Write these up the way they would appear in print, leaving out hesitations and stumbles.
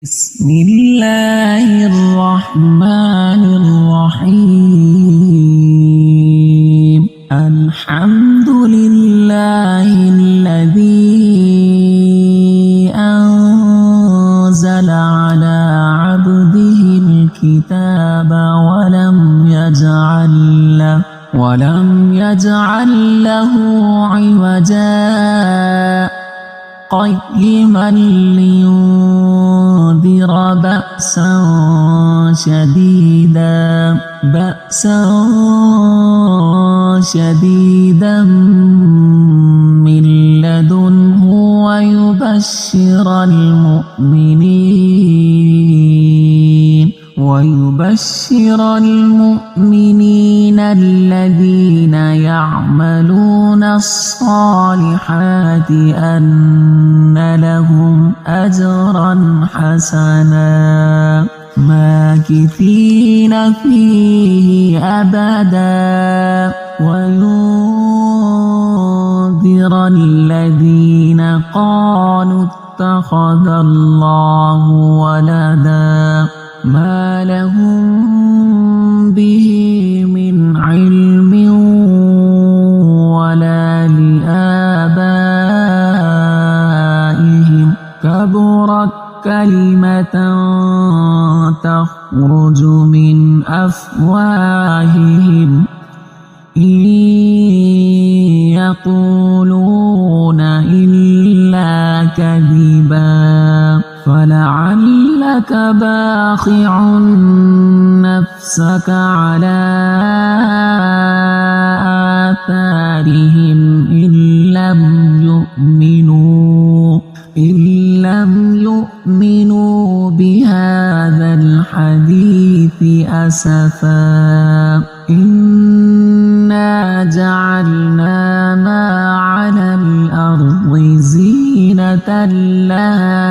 بسم الله الرحمن الرحيم. الحمد لله الذي أنزل على عبده الكتاب ولم يجعل له عوجا قيما لينذر بأسا شديدا من لدنه ويبشر المؤمنين الذين يعملون الصالحات أن لهم أجرا حسنا ماكثين فيه أبدا وينذر الذين قالوا اتخذ الله ولدا ما لهم به من علم ولا لآبائهم كبرت كلمة تخرج من أفواههم إن يقولون إلا كذبا فلعلك باخع نفسك على آثارهم إن لم يؤمنوا بهذا الحديث أسفا إنا جعلنا ما على الأرض زينة لها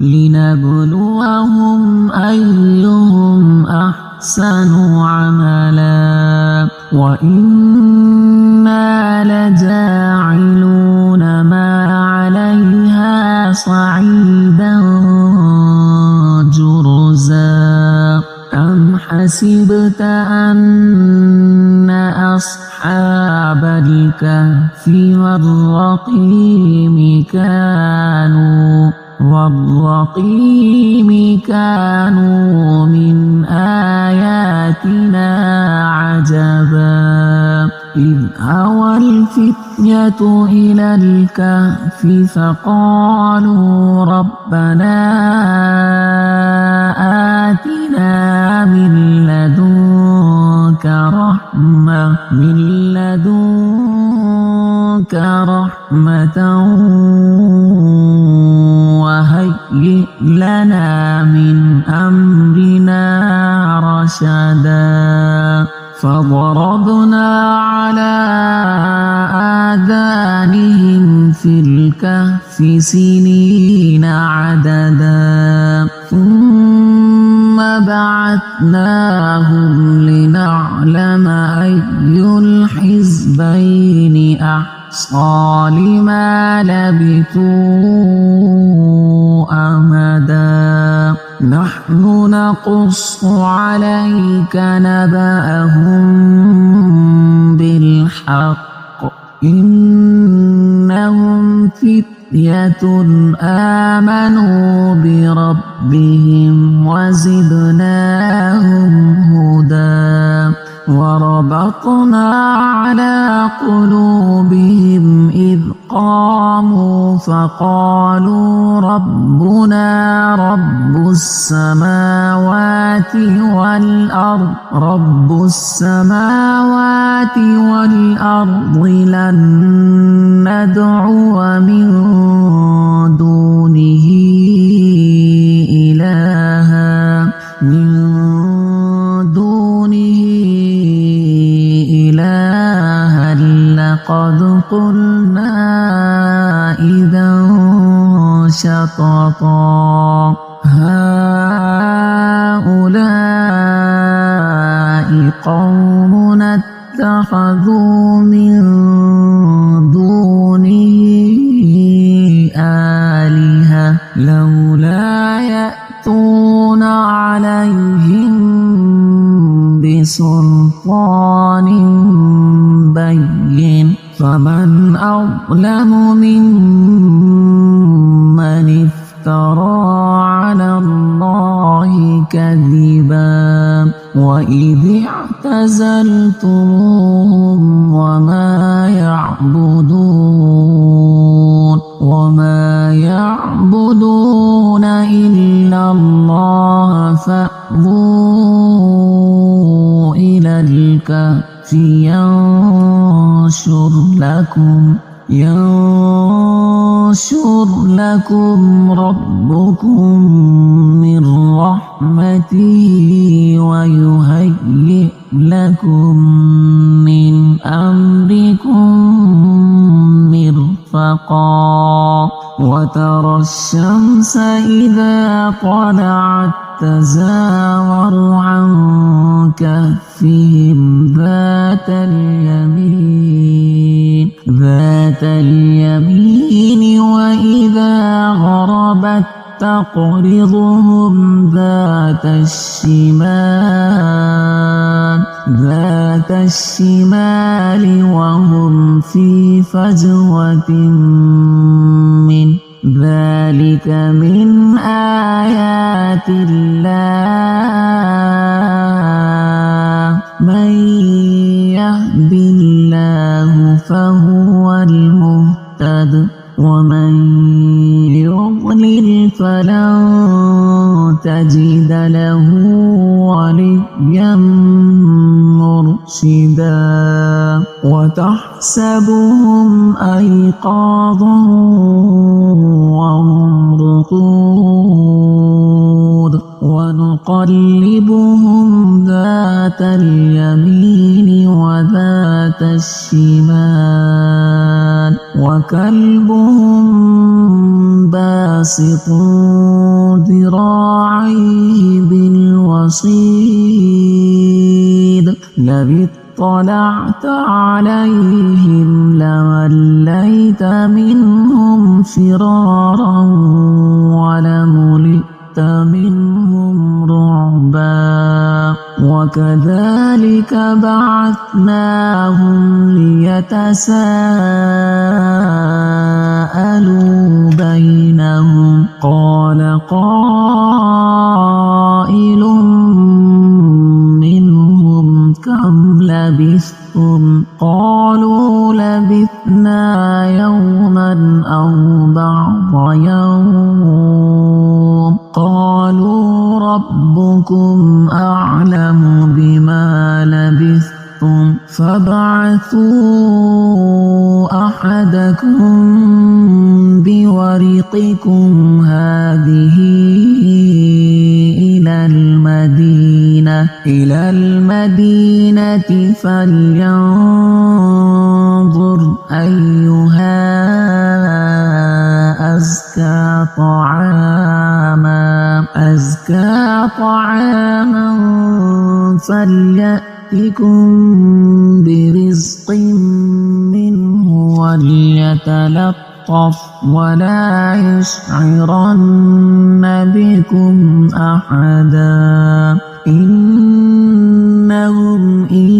لنبلوهم أيهم أحسن عملا وإنا لجاعلون ما عليها صعيدا جرزا أم حسبت أن أصحاب الكهف والرقيم كانوا من آياتنا عجبا إذ أوى الفتية إلى الكهف فقالوا ربنا آتنا من لدنك رحمة وهيئ لنا من أمرنا رشدا فضربنا على آذانهم في الكهف سنين عددا ثم بعثناهم لنعلم أي الحزبين أحصى لما لبثوا أمدا نحن نقص عليك نبأهم بالحق إنهم فتية آمنوا بربهم وزدناهم هدى وربطنا على قلوبهم إذ قاموا فقالوا ربنا رب السماوات والأرض لن ندعو من دونه إلها لقد قلنا إذا شططا هؤلاء قوم اتخذوا من دونه آلهة لولا يأتون عليهم بسلطان بين فمن أظلم ممن افترى على الله كذبا وإذ اعتزلتموهم وما يعبدون إلا الله فأووا إلى الكهف ينشر لكم ربكم من رحمته ويهيئ لكم من أمركم مرفقا وترى الشمس إذا طلعت تزاور عن كهفهم ذات اليمين وإذا غربت تقرضهم ذات الشمال وهم في فجوة من ذلك من آيات الله من يهد الله فهو المهتد ومن يضلل فلن تجد له وليا مرشدا وتحسبهم أيقاظا وهم رقود ونقلبهم ذات اليمين وذات الشمال وكلبهم باسط ذراعيه بالوصيد لو اطلعت عليهم لوليت منهم فرارا ولملئت منهم رعبا وكذلك بعثناهم ليتساءلوا بينهم قال قائل منهم كم لبثتم قالوا لبثنا يوما أو بعض يوم قالوا ربكم أعلم بما لبثتم فابعثوا أحدكم بورقكم هذه إلى المدينة فلينظر أيها أزكى طعاما فليأتكم برزق منه وليتلطف ولا يشعرن بكم أحدا إنهم إن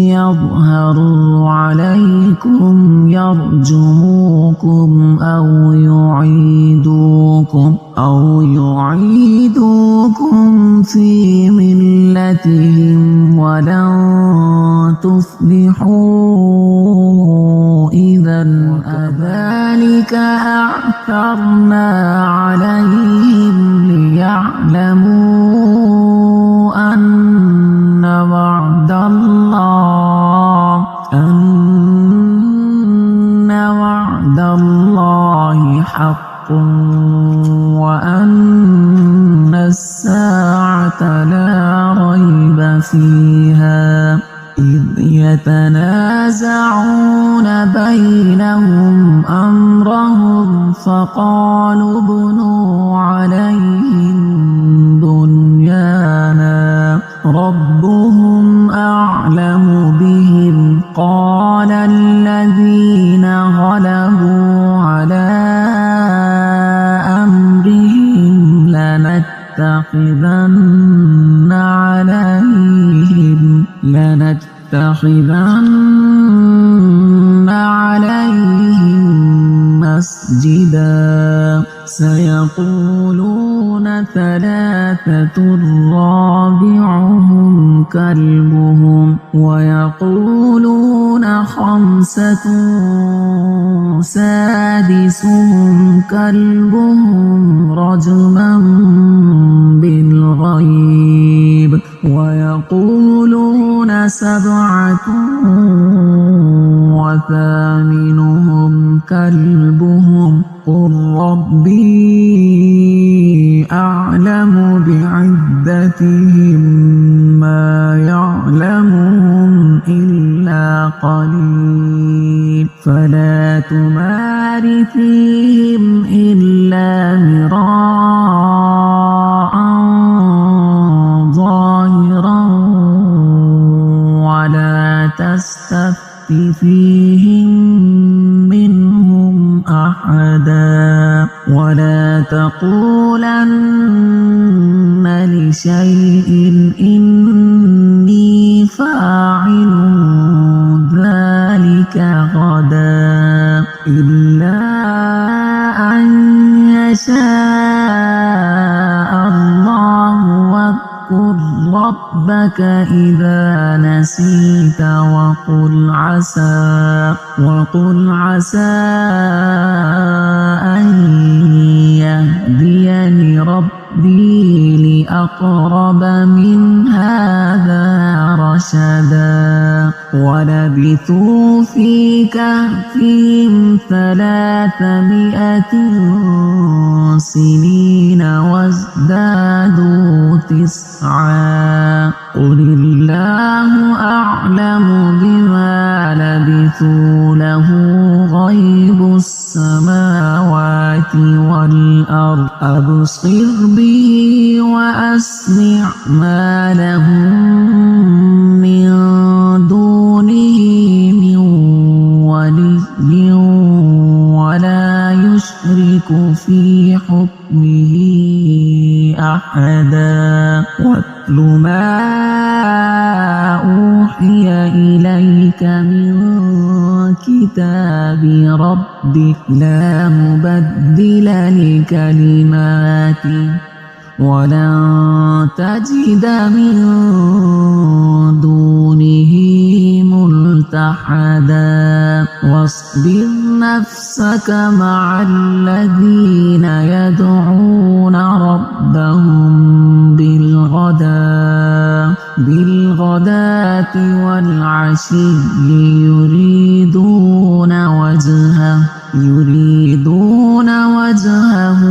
يظهروا عليكم يرجموكم أو يعيدوكم في ملتهم ولن تفلحوا إذا كذلك أعثرنا عليهم ليعلموا أن وعد الله حق وأن الساعة لا ريب فيها إذ يتنازعون بينهم أمرهم فقالوا ابنوا عليهم بنيانا ربهم أعلم بهم قال الذين غلبوا على لنتخذن عليهم مسجدا سيقولون ثلاثة رابعهم كلبهم ويقولون خمسة سادسهم كلبهم رجما بالغيب ويقولون سبعة وثامنهم كلبهم قل ربي أعلم بعدتهم ما يعلمهم إلا قليل فلا تمار فيهم إلا مراء ظاهرا ولا تستفت فيهم منهم أحدا ولا تقولن لشيء إني فاعل ذلك غدا إلا أن يشاء الله واذكر ربك إذا نسيت وقل عسى أن يهديني ربي لأقرب من هذا رشدا ولبثوا في كهفهم 300 سنين وازدادوا 9 قل الله أعلم بما لبثوا له غيب السماوات والأرض أبصر به وأسمع ما لهم من دونه من ولي ولا يشرك في حكمه أحدا واتل ما أوحي إليك من كتاب ربك لا مبدل لكلماته ولن تجد من دونه ملتحدا واصبر نفسك مع الذين يدعون ربهم بالغداة والعشي يريدون وجهه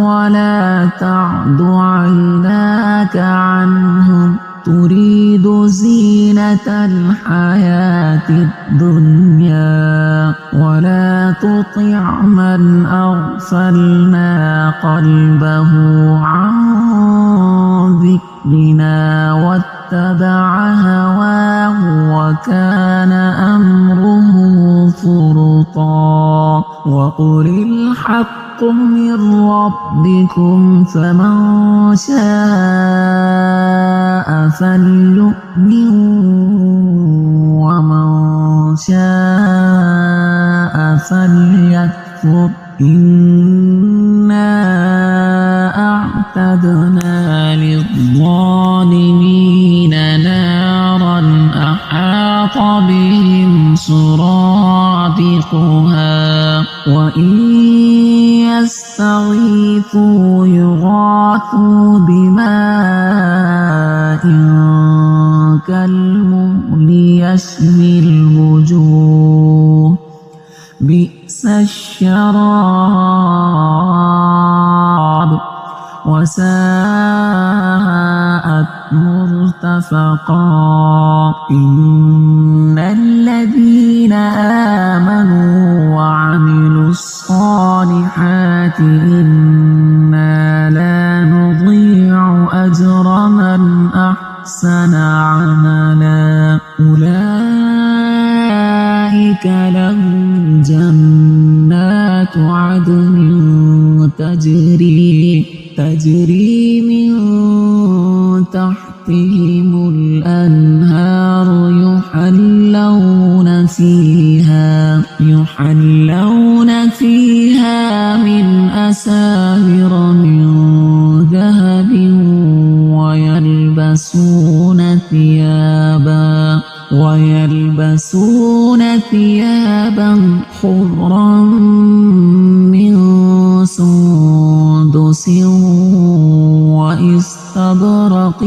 ولا تعد عيناك عنهم تريد زينة الحياة الدنيا ولا تطع من أغفلنا قلبه عن ذكرنا واتبع هواه وكان أمره فرطا وقل الحق من ربكم فمن شاء فليؤمن ومن شاء فليكفر إنا أعتدنا للظالمين نارا أحاط بهم سرادقها وإن يستغيثوا يغاثوا بماء كالمهل يشوي الوجوه بئس الشراب وساءت مرتفقا إن الذين آمنوا وعملوا الصالحات إنا لا نضيع أجر من أحسن عملا أولئك لهم جنات عدن تجري من تحتهم الأنهار يحلون فيها من أساور من ذهب ويلبسون ثيابا خضرا من سندس وإستبرق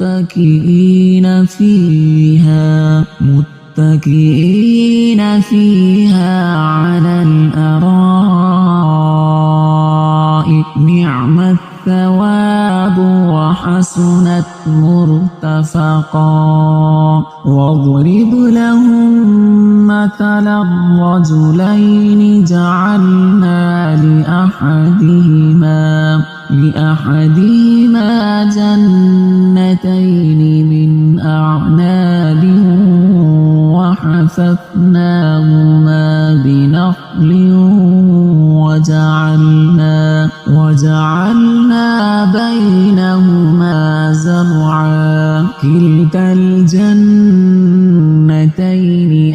متكئين فيها على الأرائك نعم الثواب وحسنت مرتفقا. واضرب لهم مثلا الرجلين جعلنا لأحدهما جنتين من أعناب وحففناهما بنخل وجعلنا بينهما زرعا كلتا الجنتين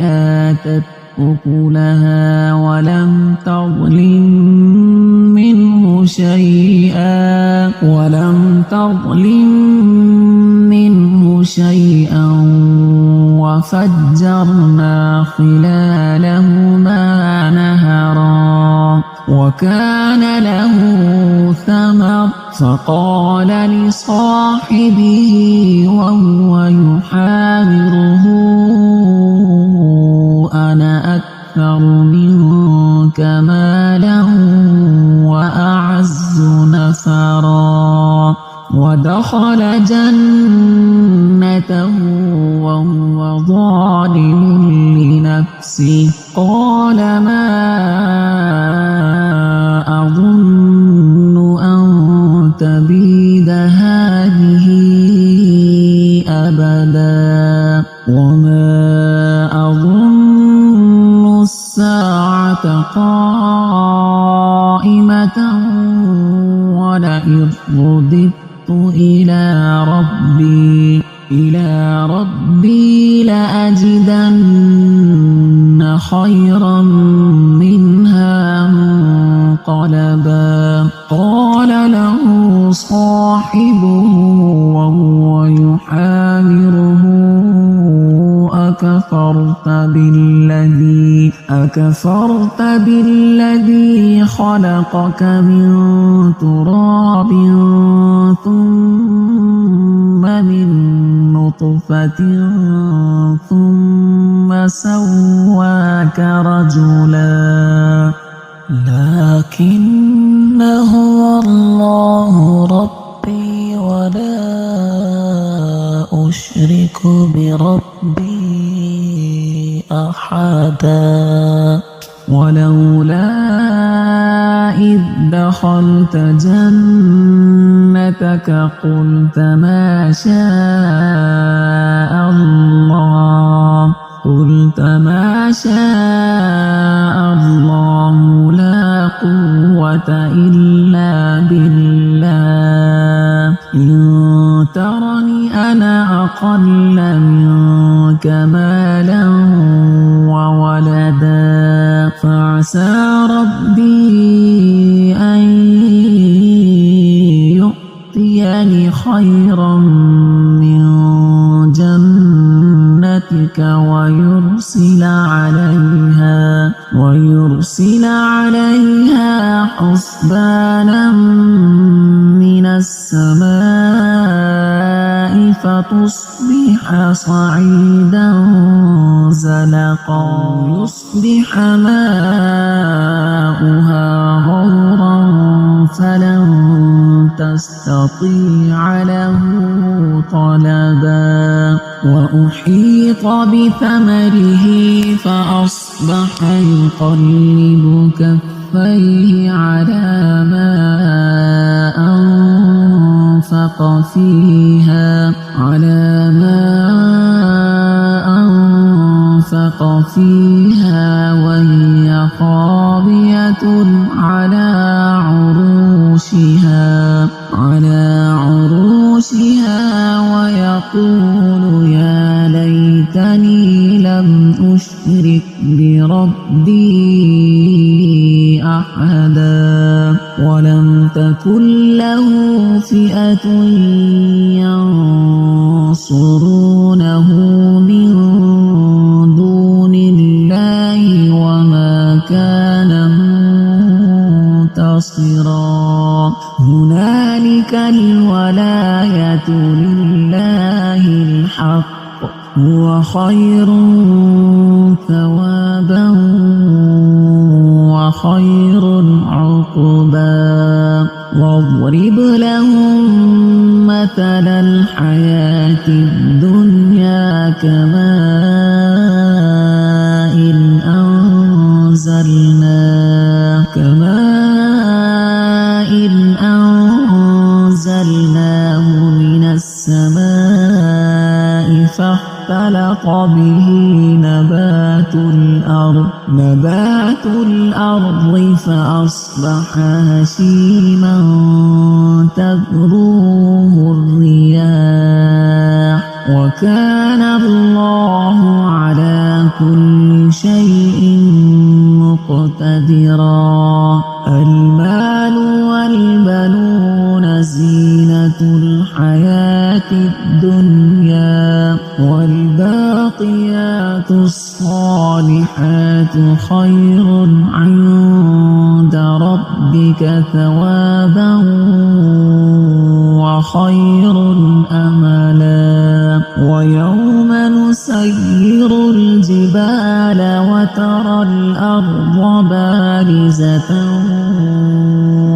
آتت أكلها ولم تظلم منه شيئا وفجرنا خلالهما نهرا وكان له ثمر فقال لصاحبه وهو يحاوره أنا أكثر منك مالا وأعز نفرا. ودخل جنته وهو ظالم لنفسه قال ما أظن أن تبيد هذه أبدا وما أظن الساعة قائمة ولئن رددت إلى ربي لأجدن خيرا منها منقلبا. قال له صاحبه وهو يحاوره أكفرت بالذي خلقك من تراب ثم من نطفة ثم سواك رجلا لكن هو الله ربي ولا أشرك بربي أحدا. ولولا إذ دخلت جنتك قلت ما شاء الله لا قوة إلا بالله إن ترني أنا أقل منك مالا وولدا فعسى ربي أن يؤتيني خيرا من جنتك ويرسل عليها حسبانا من السماء فتصبح صعيدا زلقا يصبح ماؤها غورا فلن تستطيع له طلبا. وأحيط بثمره فأصبح يقلب كفيه على ما أنفق فيها وهي خاوية على عروشها أحدا ولم تكن له فئة ينصرونه من دون الله وما كان منتصرا هنالك الولاية لله الحق هو خير ثوابا وخير عقبا واضرب لهم مثل الحياة الدنيا كماء أنزلناه من السماء فاختلط به نبات الأرض فأصبح هشيما تذروه الرياح وكان الله على كل شيء مقتدرا المال والبنون زينة الحياة الدنيا والباقيات الصالحات خير عند ربك ثوابا وخير أملا ويوم نسير الجبال وترى الأرض بارزة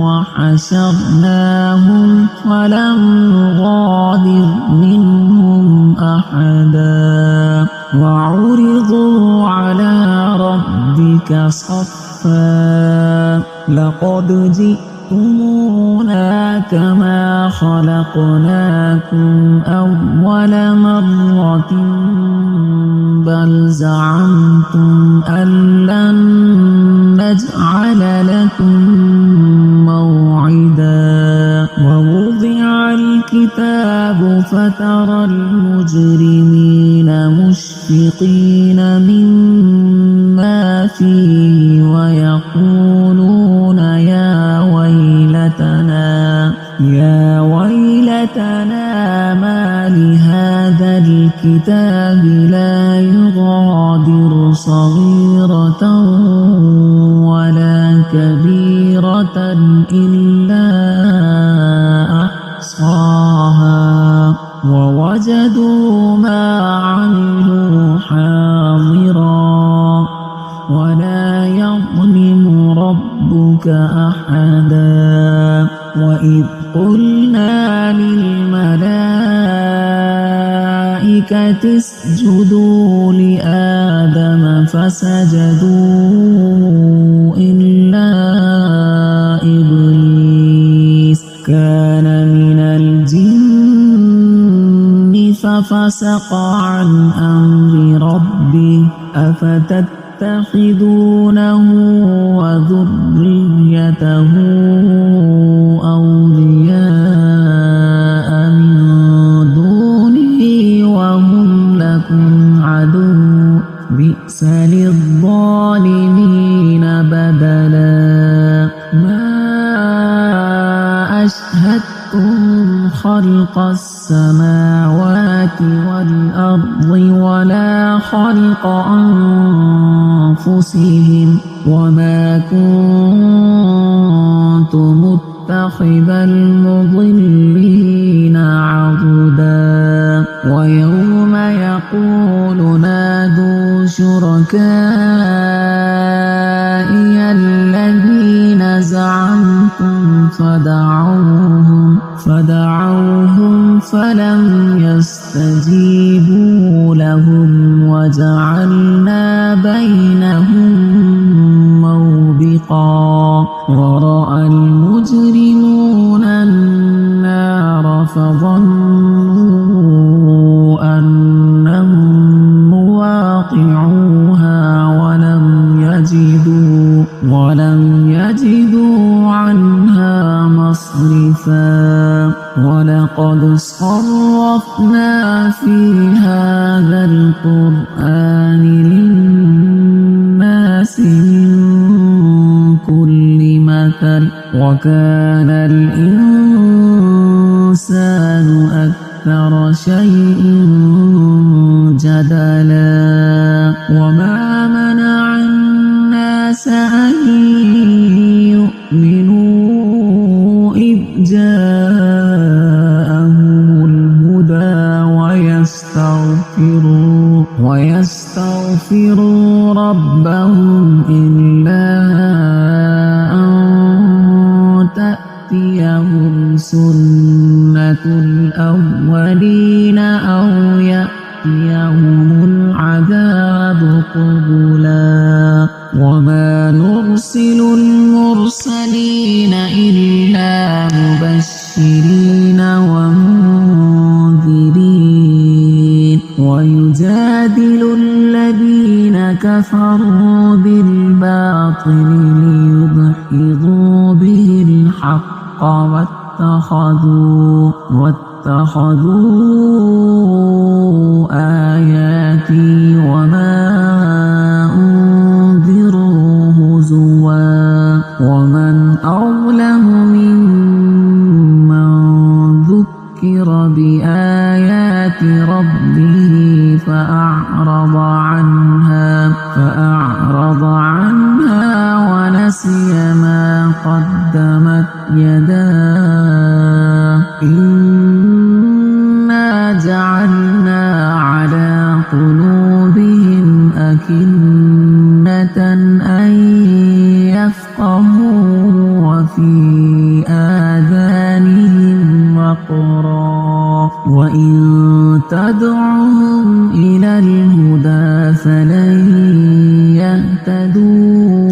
وحشرناهم فلم نغادر منهم أحدا وعرضوا على ربك صفا لقد جئتمونا كما خلقناكم أول مرة بل زعمتم أن لن نجعل لكم موعدا ووضع الكتاب فترى المجرمين مشفقين مما فيه ويقولون يا ويلتنا ما لهذا الكتاب لا يغادر صغيرة ولا كبيرة إلا أحصاها ووجدوا ما عملوا حاضرا ولا يظلم ربك أحدا وإذ قلنا للملائكة اسجدوا لآدم فسجدوا إلا إبليس كان من الجن ففسق عن أمر ربه أفتتخذونه وذريته أولياء من دونه وهم لكم عدو بئس للظالمين بدلا ما أشهدتم خلق السماوات والأرض ولا خلق أنفسهم وما كنت متخذ المضلين عضدا ويوم يقول نادوا شركائي الذين زعمتم فدعوهم فلم يستجيبوا لهم وجعلنا بينهم موبقا ورأى المجرمون النار فظنوا أنهم مواقعوها ولم يجدوا عنها مصرفا ولقد صرفنا في هذا القرآن للناس من كل مثل وكان الإنسان أكثر شيء جدلا وما منع الناس أن يؤمنوا إذ جاءهم الهدى ويستغفروا ربهم إلا أن تأتيهم سنة الأولين أو يأتيهم العذاب قبلا وما نرسل المرسلين إلا مبشرين ومنذرين ويجادل الذين كفروا بالباطل ليدحضوا به الحق واتخذوا آياتي وما أنذروا هزوا ومن أظلم ممن ذكر بآيات ربه فأعرض عنها ونسي ما قدمت يداه إنا جعلنا على قلوبهم أكنة أن يفقهوا وفي آذانهم وقرا وإن تدعهم إلى الهدى فلن يهتدوا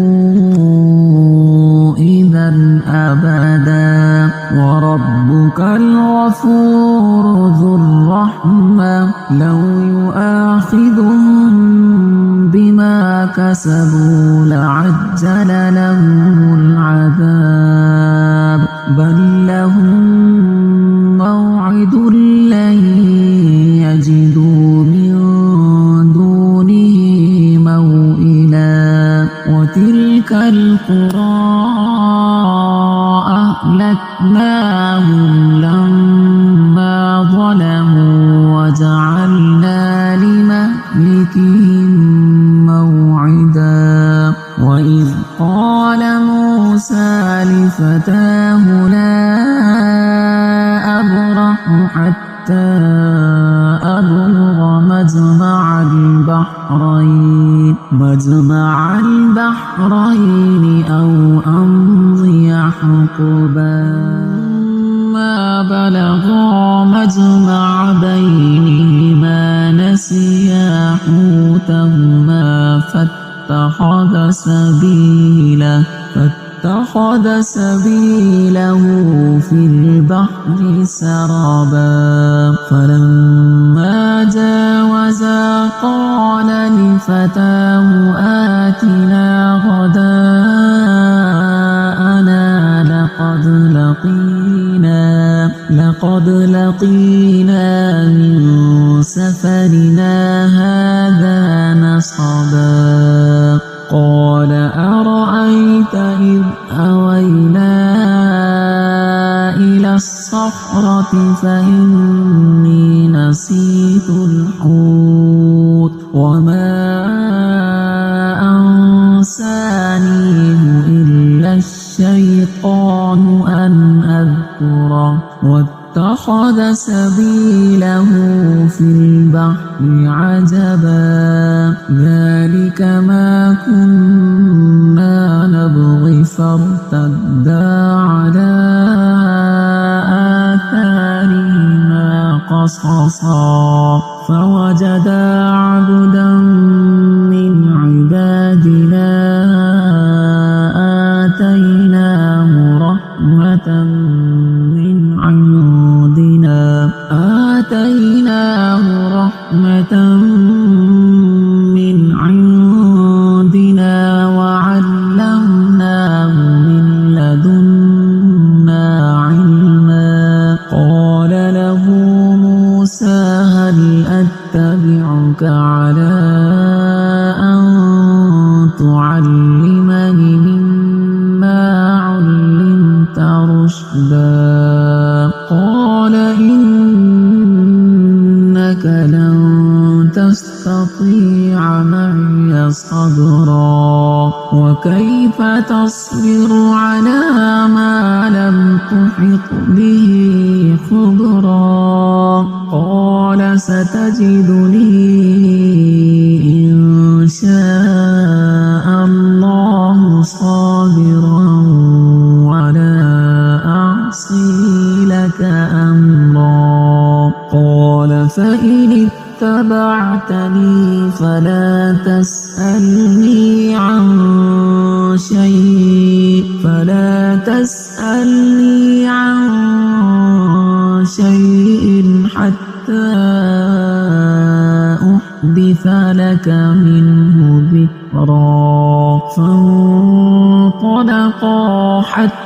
إذا أبدا وربك الغفور ذو الرحمة لو يؤاخذهم بما كسبوا لعجل لهم العذاب بل لهم موعد لن يجدوا من دونه موئلا وتلك القرى أهلكناهم لما ظلموا وجعلنا لمهلكهم موعدا وإذ قال موسى لفتاه لا أبرح حتى أبلغ مجمع البحرين أو أمضي حقبا ما بلغا مجمع بينهما نسيا حوتهما فاتخذ سبيله في البحر سربا فلما جاوزا قال لفتاه آتنا غداءنا لقد لقينا من سفرنا هذا نصبا قال أرأيت إذ أوينا إلى الصخرة فإني نسيت الحوت وما أنسانيه إلا الشيطان أن أذكره واتخذ سبيله في البحر عجبا ذلك ما كنا نبغي فارتدا على آثارهما قصصا فوجدا عبدا من عبادنا آتيناه رحمة من عندنا وعلمناه من لدنا علما قال له موسى هل أتبعك على أن تعلمني مما رشدا قال إنك لن تستطيع معي صبرا وكيف تصبر على ما لم تحط به خبرا قال ستجدني إن شاء الله صابرا ولا أعصي لك أمرا قال فإن اتبعتني فلا تسألني عن شيء حتى أحدث لك منه ذكرا فانطلقا حتى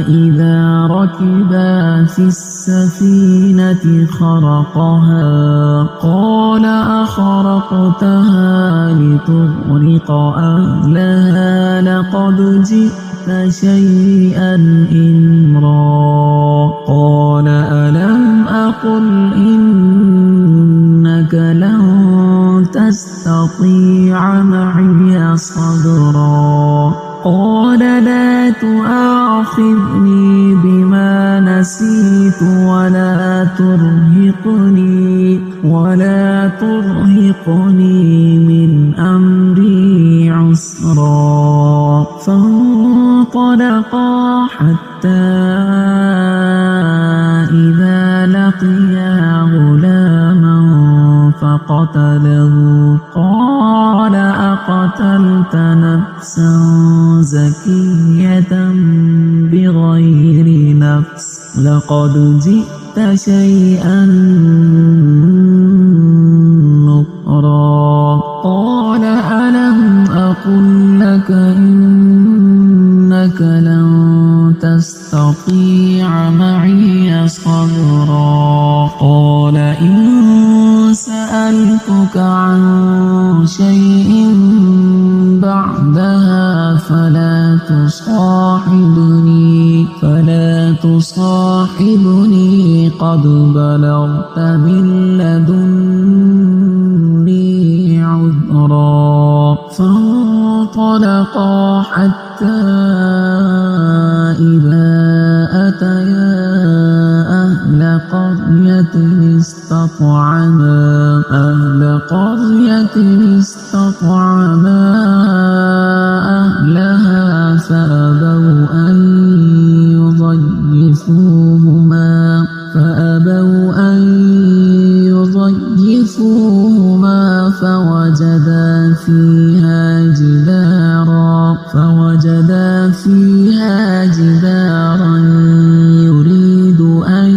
إذا ركبا في السفينة خرقها قال أخرقتها لتغرق أهلها لقد جئت شيئا إمرا قال ألم أقل إنك لن تستطيع معي صبرا قال لا تؤاخذني بما نسيت ولا ترهقني من أمري عسرا فانطلقا حتى إذا لقيا غلاما فقتله قال أقتلت نفسا زكية بغير نفس لقد جئت شيئا نكرا قال ألم أقل لك إنك لن تستطيع معي صبرا قال إن سألتك عن شيء بعدها فلا تصاحبني قد بلغت من لدني عذرا فانطلقا حتى إذا أتيا أهل قرية استطعما أهلها فأبوا أن يضيفوهما فوجدا فيها جدارا يريد أن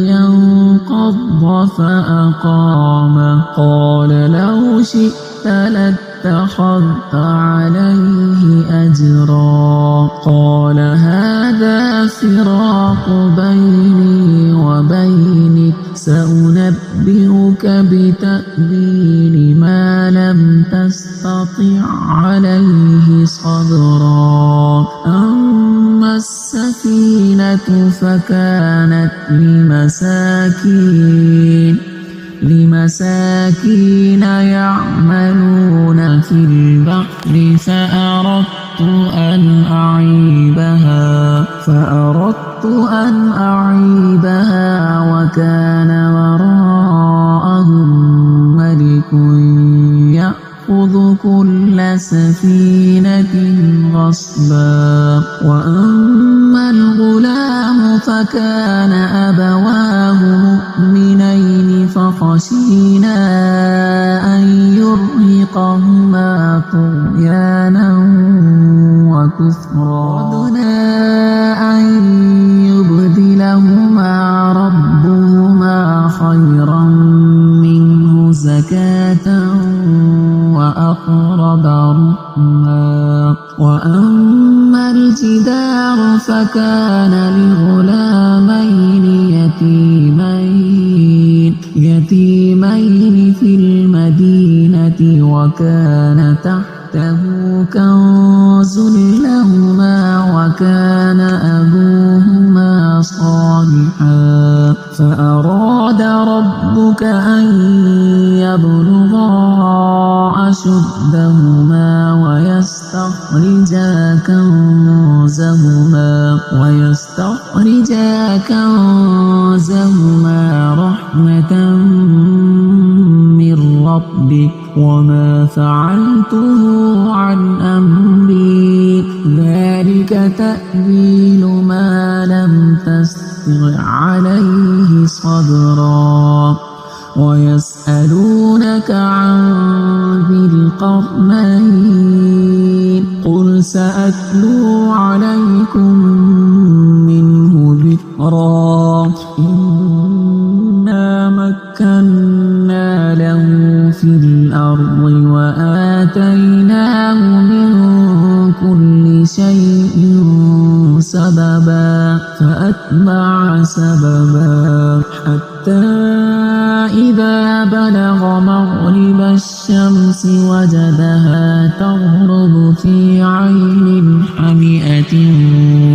ينقض فأقامه قال لو شئت لاتخذت عليه أجرا قال هذا فراق بيني وبينك سأنبئك بتأويل ما لم تستطع عليه صبرا أما السفينة فكانت لمساكين يعملون في البحر فأردت أن أعيبها وكان وراءهم ملك يأخذ كل سفينة غصبا وأما الغلام فكان أبواه مؤمنين فخشينا أن يرهقهما طغيانا وكفرا أردنا أن يبدلهما ربهما خيرا منه زكاة وأقرب رحما وأما الجدار فكان لغلامين يتيمين في المدينة وكان تحته كنز لهما كلتهما وكان أبوهما صالحا فأراد ربك أن يبلغا أشدهما ويستخرجا كنزهما رحمة من ربك وما فعلته عن أمري ذلك تأويل ما لم تستطع عليه صبرا ويسألونك عن ذي القرنين قل سأتلو عليكم منه ذكرا إنا مكنا له في الأرض وآتيناه من كل شيء سببا فأتبع سببا حتى إذا بلغ مغرب الشمس وجدها تغرب في عين حمئة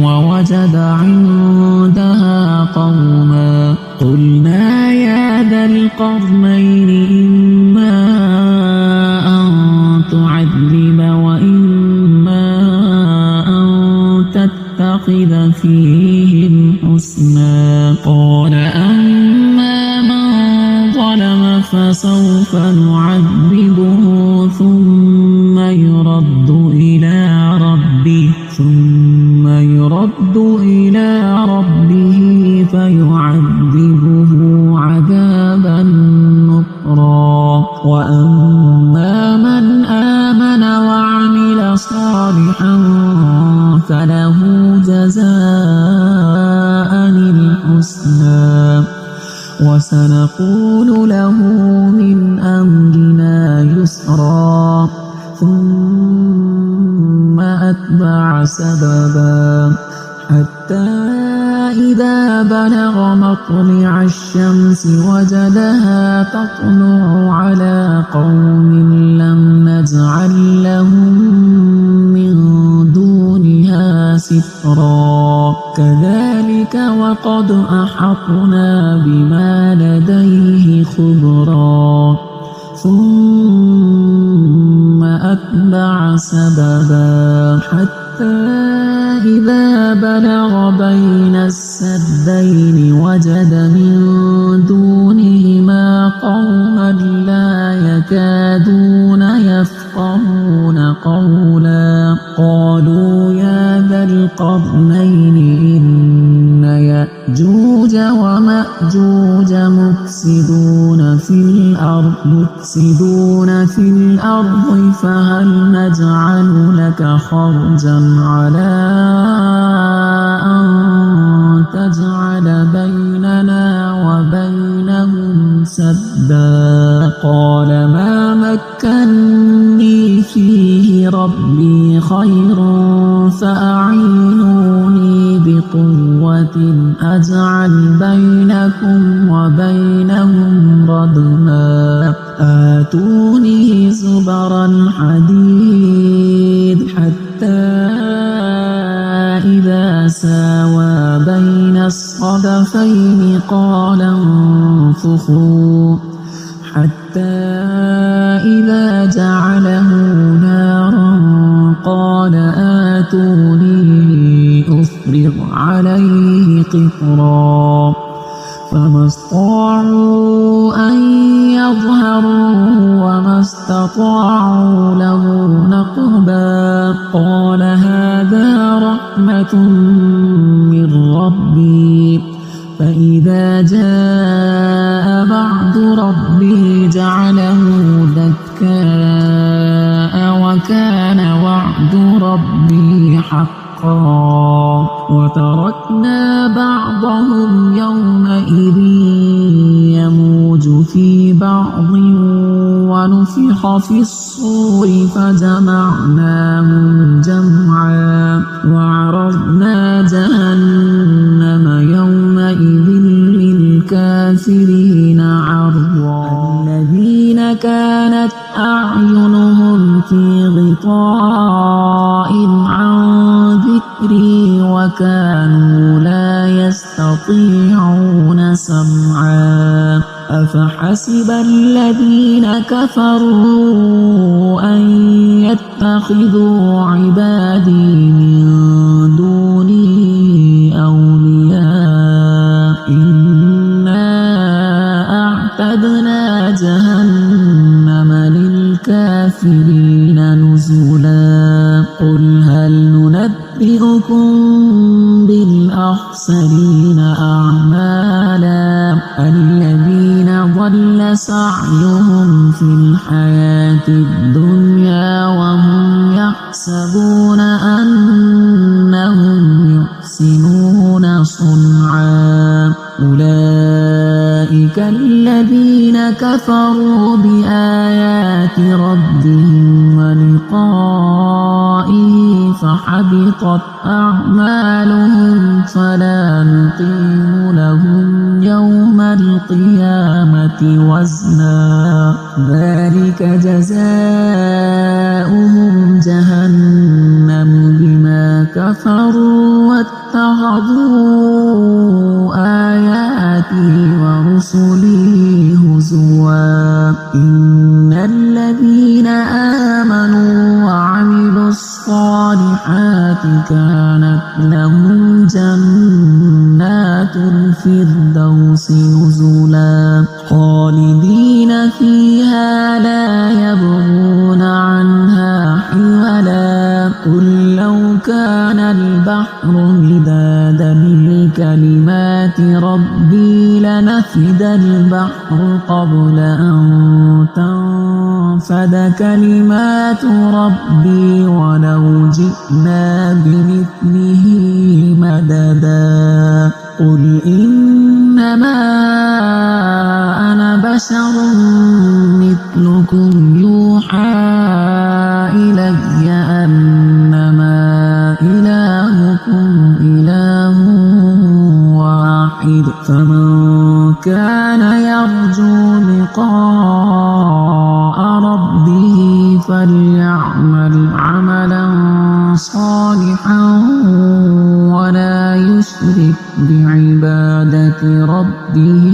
ووجد عندها قوما قلنا يا ذا القرنين إما أن تعذب وإما أن تتخذ فيهم حسنا قال أما من ظلم فسوف نعذبه ثم يرد إلى ربه فيعذبه عذابا نكرا وأما من آمن وعمل صالحا فله جزاء الحسنى وسنقول له من أمرنا يسرا ثم أتبع سببا حتى إذا بلغ مطلع الشمس وجدها تطلع على قوم لم نجعل لهم من دونها سترا كذلك وقد أحطنا بما لديه خبرا ثم أتبع سببا حتى إذا بلغ بين السدين وجد من دونهما قوما لا يكادون يفقهون قولا قالوا يا ذا القرنين إن يأجوج ومأجوج مفسدون في الأرض فهل نجعل لك خرجا على أن تجعل بيننا وبينهم سدا قال ما مكني فيه ربي خير فأعينوني بقوة أجعل بينكم وبينهم ردما آتوني زبر الحديد حتى إذا ساوى بين الصدفين قال انفخوا حتى إذا جعله نارا قال آتوني أفرغ عليه قطرا فما استطاعوا أن يظهروه وما استطاعوا له نقبا قال هذا رحمة من ربي فإذا جاء بعد ربه جعله دكاء وكان وعد ربي حقا وتركنا بعضهم يومئذ يموج في بعض ونفخ في الصور فجمعناهم جمعا وعرضنا جهنم يومئذ للكافرين عرضا الذين كانت أعينهم في غطاء عن وكانوا لا يستطيعون سمعا أفحسب الذين كفروا أن يتخذوا عبادي من دوني أولياء إنا أعتدنا جهنم للكافرين نزلا قل هل ننبئكم بالأخسرين أعمالا الذين ضل سعيهم في الحياة الدنيا وهم يحسبون أنهم يحسنون صنعا أولئك الذين كفروا بآيات ربهم ولقائه فحبطت أعمالهم فلا نقيم لهم يوم القيامة وزنا ذلك جزاؤهم جهنم بما كفروا واتخذوا آياتي ورسلي هزوا إن الذين آمنوا وعملوا الصالحات كانت لهم جنات الفردوس نزلا خالدين فيها لا يبغون عنها حولا قل لو كان البحر مدادا لكلمات ربي لنفد البحر قبل أن تنفد كلمات ربي ولو جئنا بمثله مددا قل إنما أنا بشر مثلكم يوحى إلي أنما إلهكم إله واحد فمن كان يرجو لقاء ربه فليعمل عملا صالحا ولا يشرك بعبادة ربه